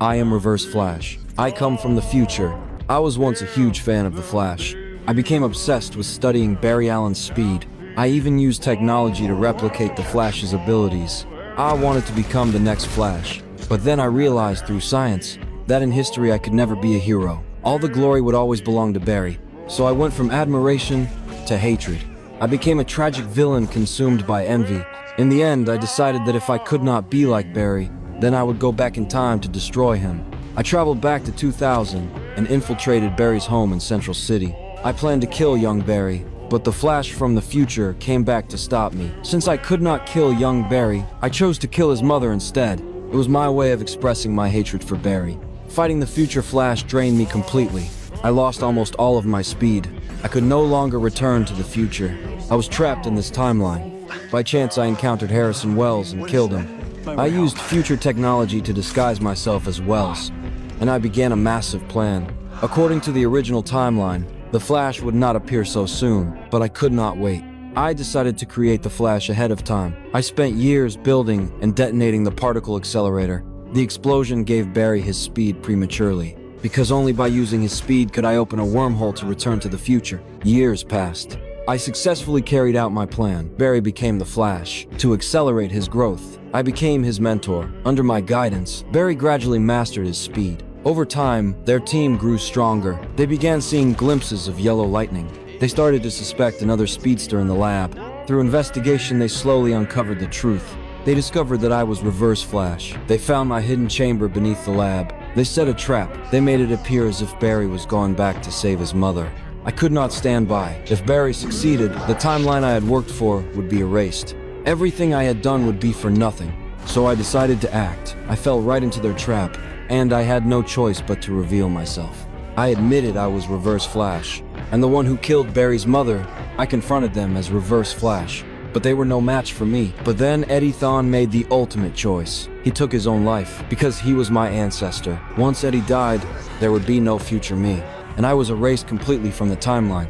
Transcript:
I am Reverse Flash. I come from the future. I was once a huge fan of the Flash. I became obsessed with studying Barry Allen's speed. I even used technology to replicate the Flash's abilities. I wanted to become the next Flash. But then I realized through science that in history I could never be a hero. All the glory would always belong to Barry. So I went from admiration to hatred. I became a tragic villain consumed by envy. In the end, I decided that if I could not be like Barry, then I would go back in time to destroy him. I traveled back to 2000 and infiltrated Barry's home in Central City. I planned to kill young Barry, but the Flash from the future came back to stop me. Since I could not kill young Barry, I chose to kill his mother instead. It was my way of expressing my hatred for Barry. Fighting the future Flash drained me completely. I lost almost all of my speed. I could no longer return to the future. I was trapped in this timeline. By chance, I encountered Harrison Wells and killed him. I used future technology to disguise myself as Wells, and I began a massive plan. According to the original timeline, the Flash would not appear so soon, but I could not wait. I decided to create the Flash ahead of time. I spent years building and detonating the particle accelerator. The explosion gave Barry his speed prematurely, because only by using his speed could I open a wormhole to return to the future. Years passed. I successfully carried out my plan. Barry became the Flash. To accelerate his growth, I became his mentor. Under my guidance, Barry gradually mastered his speed. Over time, their team grew stronger. They began seeing glimpses of yellow lightning. They started to suspect another speedster in the lab. Through investigation, they slowly uncovered the truth. They discovered that I was Reverse Flash. They found my hidden chamber beneath the lab. They set a trap. They made it appear as if Barry was gone back to save his mother. I could not stand by. If Barry succeeded, the timeline I had worked for would be erased. Everything I had done would be for nothing. So I decided to act. I fell right into their trap, and I had no choice but to reveal myself. I admitted I was Reverse Flash, and the one who killed Barry's mother. I confronted them as Reverse Flash, but they were no match for me. But then Eddie Thawne made the ultimate choice. He took his own life, because he was my ancestor. Once Eddie died, there would be no future me, and I was erased completely from the timeline.